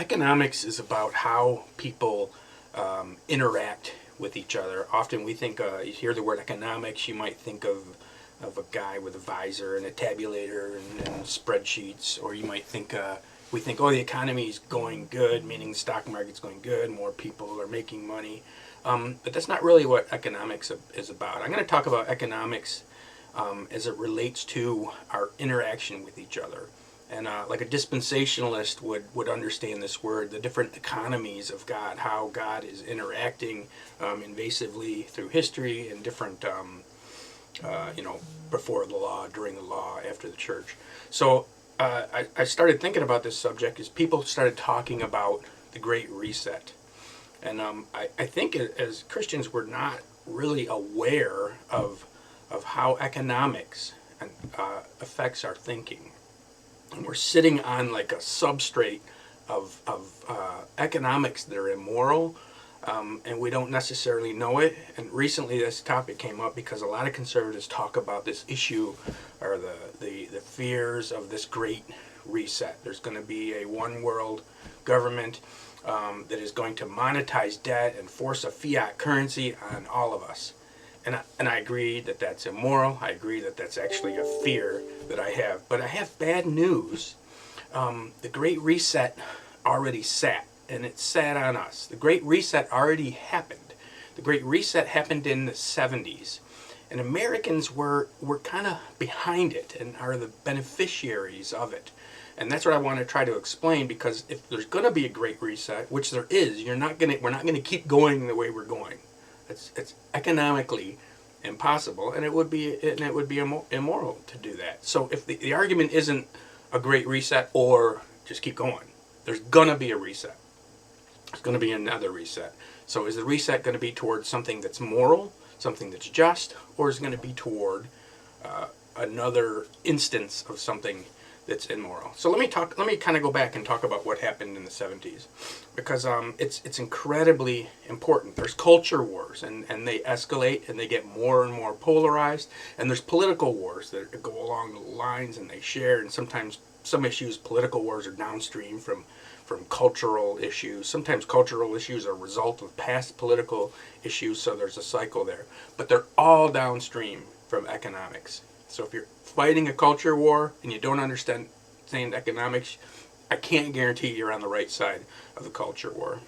Economics is about how people interact with each other. Often we think, you hear the word economics, you might think of a guy with a visor and a tabulator and spreadsheets, or you might think, we think, oh, the economy is going good, meaning the stock market's going good, more people are making money. But that's not really what economics is about. I'm going to talk about economics as it relates to our interaction with each other. And like a dispensationalist would understand this word, the different economies of God, how God is interacting invasively through history and different, before the law, during the law, after the church. So I started thinking about this subject as people started talking about the Great Reset. And I think as Christians we're not really aware of how economics affects our thinking. And we're sitting on like a substrate of economics that are immoral, and we don't necessarily know it. And recently this topic came up because a lot of conservatives talk about this issue, or the fears of this great reset. There's going to be a one world government that is going to monetize debt and force a fiat currency on all of us. And I agree that that's immoral. I agree that that's actually a fear that I have. But I have bad news. The Great Reset already sat, and it sat on us. The Great Reset already happened. The Great Reset happened in the 70s. And Americans were kind of behind it and are the beneficiaries of it. And that's what I want to try to explain, because if there's going to be a Great Reset, which there is, we're not going to keep going the way we're going. It's economically impossible, and it would be immoral to do that. So if the argument isn't a Great Reset or just keep going, there's gonna be a reset. There's gonna be another reset. So is the reset going to be towards something that's moral, something that's just, or is it going to be toward another instance of something that's immoral? So let me kind of go back and talk about what happened in the 70s, because it's incredibly important. There's culture wars, and they escalate and they get more and more polarized, and there's political wars that go along the lines and they share, and sometimes some issues, political wars, are downstream from cultural issues. Sometimes cultural issues are a result of past political issues, so there's a cycle there. But they're all downstream from economics. So if you're fighting a culture war and you don't understand economics, I can't guarantee you're on the right side of the culture war.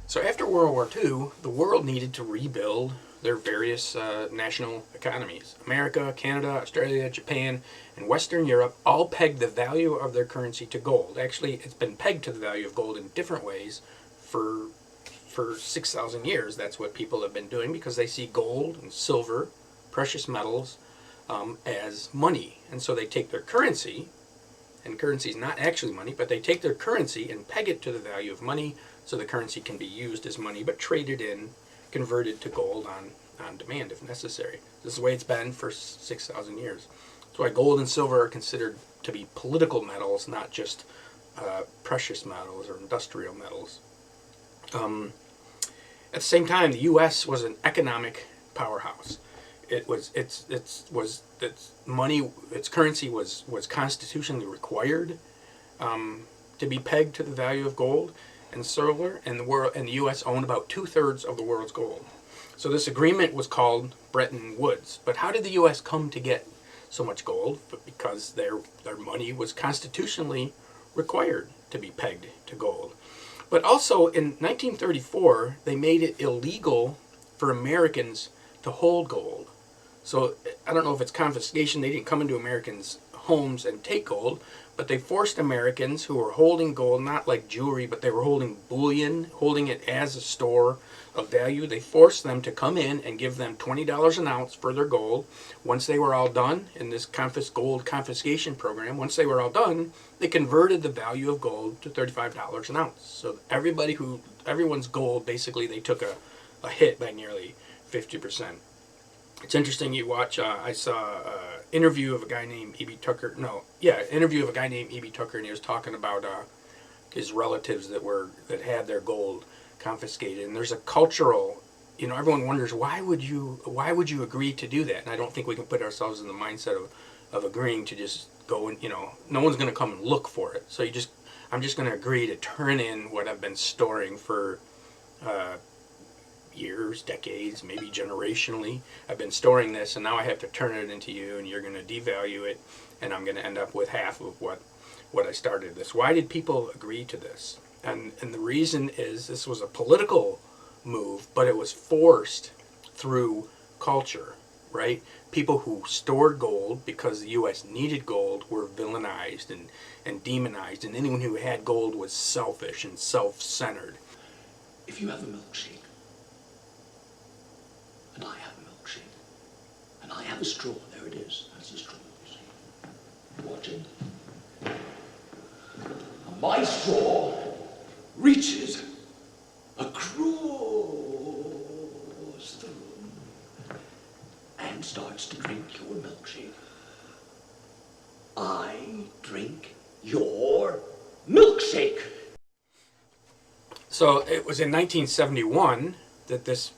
So after World War II, the world needed to rebuild their various national economies. America, Canada, Australia, Japan, and Western Europe all pegged the value of their currency to gold. Actually, it's been pegged to the value of gold in different ways for 6,000 years. That's what people have been doing, because they see gold and silver, precious metals, as money. And so they take their currency, and currency is not actually money, but they take their currency and peg it to the value of money, so the currency can be used as money, but traded in, converted to gold on demand if necessary. This is the way it's been for 6,000 years. That's why gold and silver are considered to be political metals, not just precious metals or industrial metals. At the same time, the U.S. was an economic powerhouse. Its currency was constitutionally required to be pegged to the value of gold and silver, and the U.S. owned about 2/3 of the world's gold. So this agreement was called Bretton Woods. But how did the U.S. come to get so much gold? But because their money was constitutionally required to be pegged to gold. But also in 1934, they made it illegal for Americans to hold gold. So I don't know if it's confiscation. They didn't come into Americans' homes and take gold, but they forced Americans who were holding gold, not like jewelry, but they were holding bullion, holding it as a store of value. They forced them to come in and give them $20 an ounce for their gold. Once they were all done in this gold confiscation program, once they were all done, they converted the value of gold to $35 an ounce. So everyone's gold, basically, they took a hit by nearly 50%. It's interesting, you watch, I saw an interview of a guy named E.B. Tucker, and he was talking about his relatives that had their gold confiscated. And there's a cultural, everyone wonders, why would you agree to do that? And I don't think we can put ourselves in the mindset of agreeing to just go and, no one's going to come and look for it. So I'm just going to agree to turn in what I've been storing for years, decades, maybe generationally. I've been storing this, and now I have to turn it into you, and you're going to devalue it, and I'm going to end up with half of what I started this. Why did people agree to this? And the reason is this was a political move, but it was forced through culture, right? People who stored gold because the U.S. needed gold were villainized and demonized, and anyone who had gold was selfish and self-centered. If you have a milkshake, and I have a milkshake, and I have a straw, there it is, that's a straw, you see. Watching. My straw reaches across the room and starts to drink your milkshake. I drink your milkshake. So it was in 1971 that this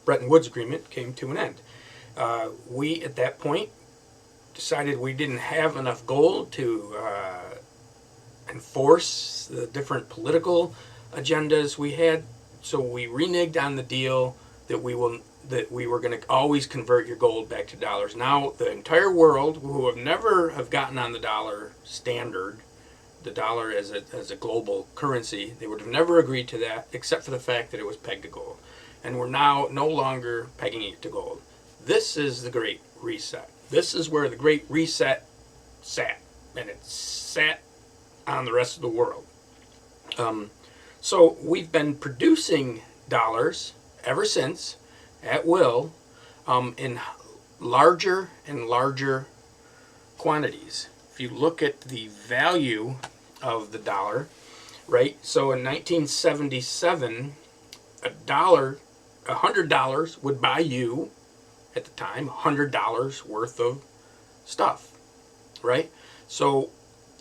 Bretton Woods Agreement came to an end. We, at that point, decided we didn't have enough gold to enforce the different political agendas we had, so we reneged on the deal that we were going to always convert your gold back to dollars. Now the entire world, who have never have gotten on the dollar standard, the dollar as a global currency, they would have never agreed to that, except for the fact that it was pegged to gold. And we're now no longer pegging it to gold. This is the Great Reset. This is where the Great Reset sat, and it sat on the rest of the world. So we've been producing dollars ever since, at will, in larger and larger quantities. If you look at the value of the dollar, right? So in 1977, $100 would buy you, at the time, $100 worth of stuff, right? So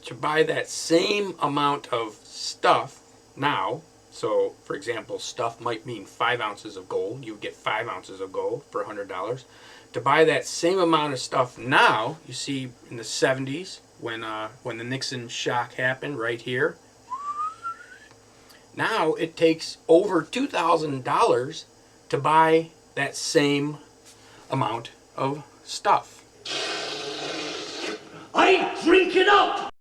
to buy that same amount of stuff now, so for example, stuff might mean 5 ounces of gold. You would get 5 ounces of gold for $100. To buy that same amount of stuff now, you see in the 70s when the Nixon shock happened right here. Now it takes over $2,000 to buy that same amount of stuff. I drink it up!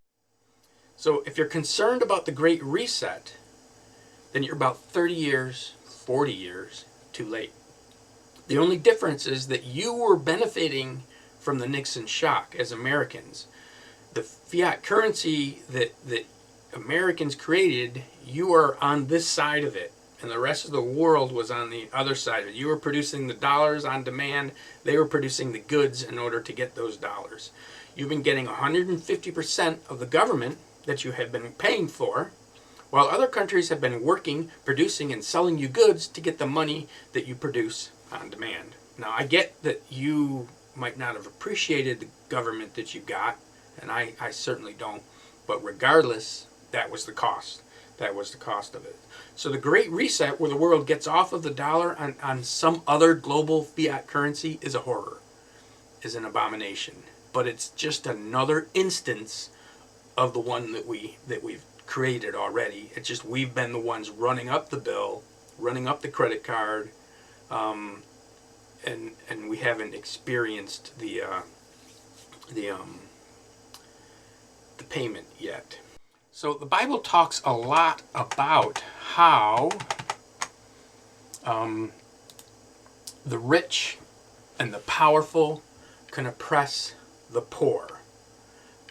So if you're concerned about the Great Reset, then you're about 30 years, 40 years too late. The only difference is that you were benefiting from the Nixon shock as Americans. The fiat currency that Americans created, you are on this side of it, and the rest of the world was on the other side of it. You were producing the dollars on demand. They were producing the goods in order to get those dollars. You've been getting 150% of the government that you have been paying for, while other countries have been working, producing, and selling you goods to get the money that you produce on demand. Now, I get that you might not have appreciated the government that you got, and I certainly don't, but regardless, that was the cost. That was the cost of it. So the Great Reset, where the world gets off of the dollar on some other global fiat currency, is a horror, is an abomination. But it's just another instance of the one that we've created already. It's just we've been the ones running up the bill, running up the credit card, and we haven't experienced the payment yet. So the Bible talks a lot about how the rich and the powerful can oppress the poor.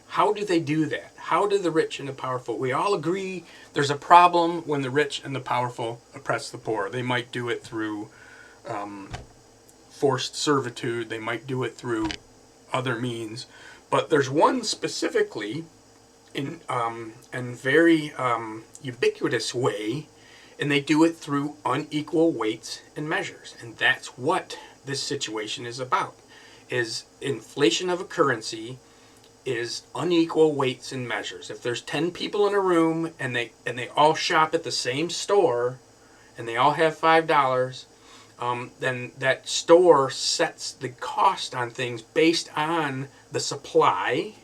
How do they do that? How do the rich and the powerful? We all agree there's a problem when the rich and the powerful oppress the poor. They might do it through forced servitude. They might do it through other means. But there's one specifically in very ubiquitous way, and they do it through unequal weights and measures. And that's what this situation is about, is inflation of a currency is unequal weights and measures. If there's 10 people in a room and they all shop at the same store and they all have $5, then that store sets the cost on things based on the supply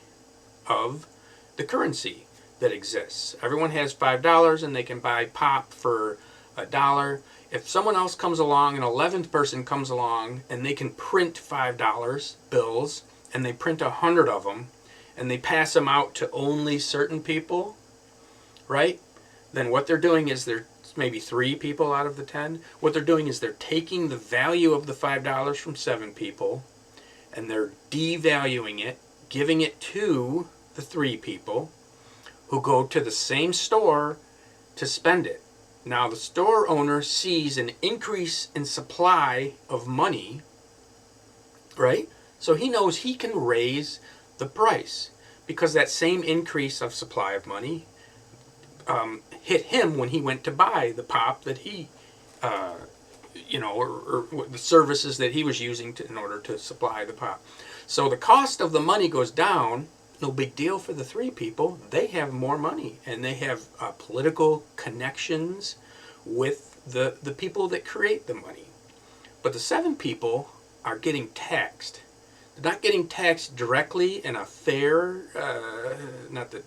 of the currency. that exists. Everyone has $5 and they can buy pop for $1. If someone else comes along, an 11th person comes along, and they can print $5 bills, and they print 100 of them, and they pass them out to only certain people, right? Then what they're doing is they're maybe 3 people out of the 10. What they're doing is they're taking the value of the $5 from 7 people, and they're devaluing it, giving it to the 3 people who go to the same store to spend it. Now the store owner sees an increase in supply of money, right? So he knows he can raise the price because that same increase of supply of money hit him when he went to buy the pop that he, or the services that he was using in order to supply the pop. So the cost of the money goes down. No big deal for the 3 people. They have more money, and they have political connections with the people that create the money. But the 7 people are getting taxed. They're not getting taxed directly in a fair, not that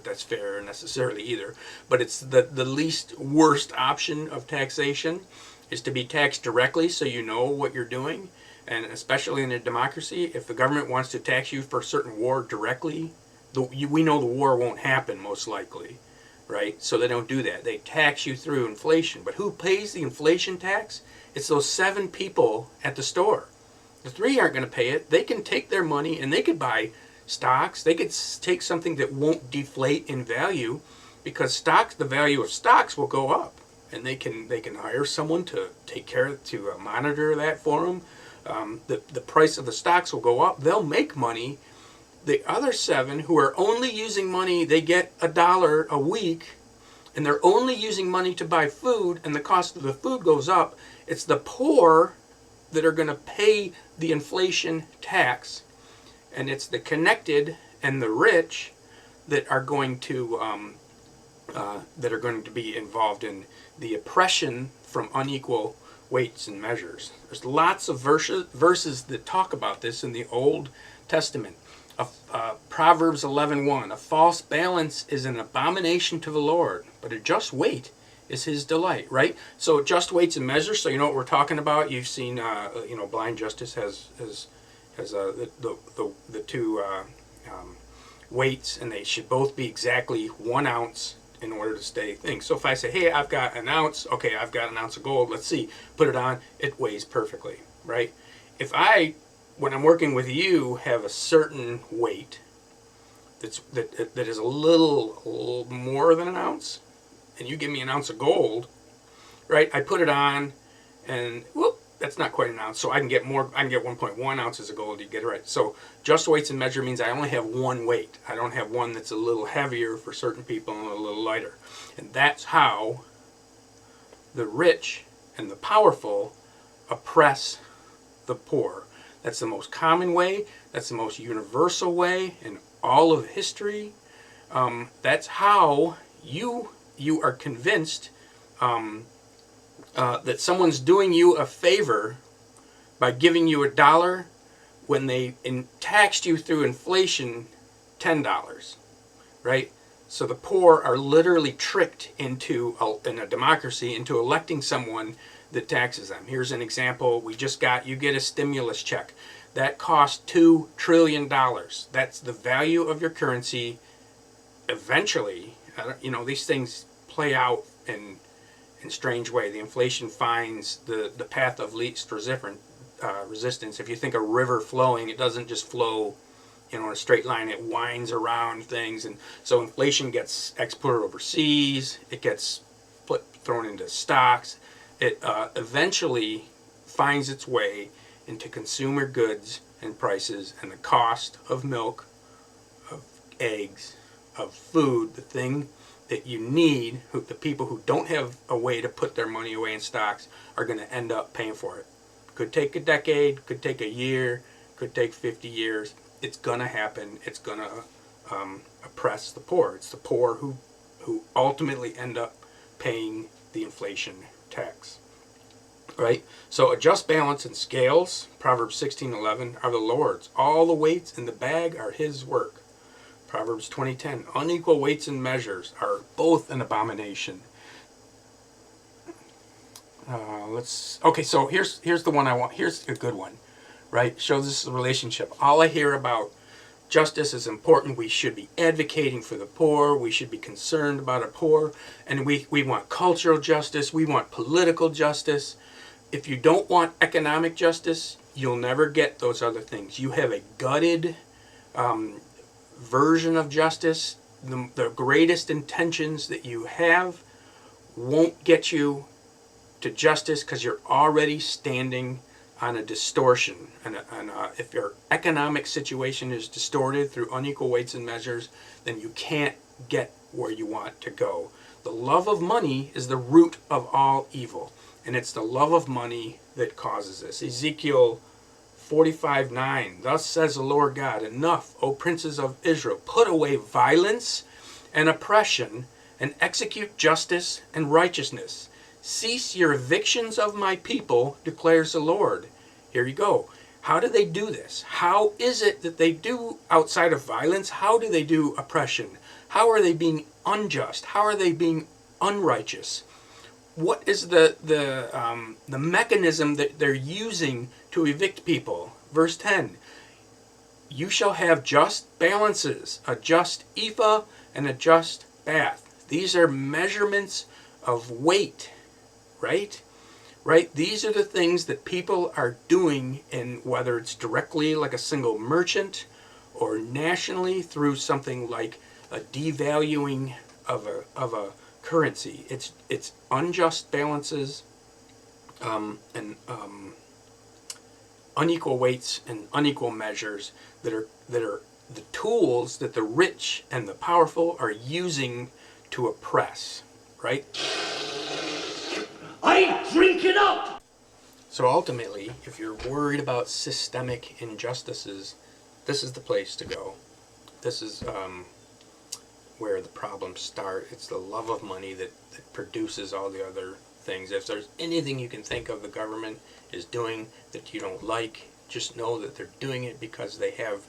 that's fair necessarily either, but it's the least worst option of taxation is to be taxed directly so you know what you're doing. And especially in a democracy, if the government wants to tax you for a certain war directly, we know the war won't happen most likely, right? So they don't do that. They tax you through inflation. But who pays the inflation tax? It's those 7 people at the store. The 3 aren't going to pay it. They can take their money and they could buy stocks. They could take something that won't deflate in value because the value of stocks will go up, and they can hire someone to take care to monitor that for them. The price of the stocks will go up. They'll make money. The other 7 who are only using money, they get $1 a week, and they're only using money to buy food, and the cost of the food goes up. It's the poor that are going to pay the inflation tax, and it's the connected and the rich that are going to be involved in the oppression from unequal weights and measures. There's lots of verses that talk about this in the Old Testament. Proverbs 11:1, a false balance is an abomination to the Lord, but a just weight is his delight, right? So just weights and measures, so you know what we're talking about. You've seen, Blind Justice has the 2 weights, and they should both be exactly 1 ounce in order to stay things. So if I say, hey, I've got an ounce, okay, I've got an ounce of gold, let's see, put it on, it weighs perfectly, right? If I, when I'm working with you, have a certain weight that is a little more than an ounce, and you give me an ounce of gold, right? I put it on, and whoop, that's not quite an ounce. So I can get more. I can get 1.1 ounces of gold. You get it right. So just weights and measure means I only have 1 weight. I don't have one that's a little heavier for certain people and a little lighter. And that's how the rich and the powerful oppress the poor. That's the most common way. That's the most universal way in all of history. That's how you are convinced that someone's doing you a favor by giving you $1 when they taxed you through inflation $10, right? So the poor are literally tricked into, in a democracy, into electing someone that taxes them. Here's an example. You get a stimulus check. That cost $2 trillion. That's the value of your currency. Eventually, these things play out in strange way. The inflation finds the path of least resistance. If you think a river flowing, it doesn't just flow in a straight line. It winds around things, and so inflation gets exported overseas. It gets thrown into stocks. It eventually finds its way into consumer goods and prices, and the cost of milk, of eggs, of food, the thing that you need, the people who don't have a way to put their money away in stocks are going to end up paying for it. Could take a decade, could take a year, could take 50 years. It's going to happen. It's going to oppress the poor. It's the poor who ultimately end up paying the inflation tax. Right? So a just balance and scales, Proverbs 16:11, are the Lord's. All the weights in the bag are his work. Proverbs 20:10. Unequal weights and measures are both an abomination. So here's the one I want. Here's a good one, right? Shows us the relationship. All I hear about justice is important. We should be advocating for the poor. We should be concerned about our poor. And we want cultural justice. We want political justice. If you don't want economic justice, you'll never get those other things. You have a gutted version of justice. The greatest intentions that you have won't get you to justice because you're already standing on a distortion. And if your economic situation is distorted through unequal weights and measures, then you can't get where you want to go. The love of money is the root of all evil, and it's the love of money that causes this. Ezekiel 45:9, thus says the Lord God, enough, O princes of Israel, put away violence and oppression, and execute justice and righteousness. Cease your evictions of my people, declares the Lord. Here you go. How do they do this? How is it that they do outside of violence? How do they do oppression? How are they being unjust? How are they being unrighteous? What is the mechanism that they're using to evict people? Verse 10, you shall have just balances, a just ephah and a just bath. These are measurements of weight. Right? These are the things that people are doing, and whether it's directly like a single merchant or nationally through something like a devaluing of a currency. It's unjust balances and unequal weights and unequal measures that are the tools that the rich and the powerful are using to oppress. Right? I drink it up! So ultimately, if you're worried about systemic injustices, this is the place to go. This is where the problems start. It's the love of money that produces all the other things. If there's anything you can think of the government is doing that you don't like, just know that they're doing it because they have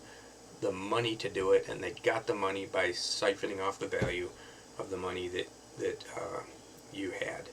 the money to do it, and they got the money by siphoning off the value of the money that you had.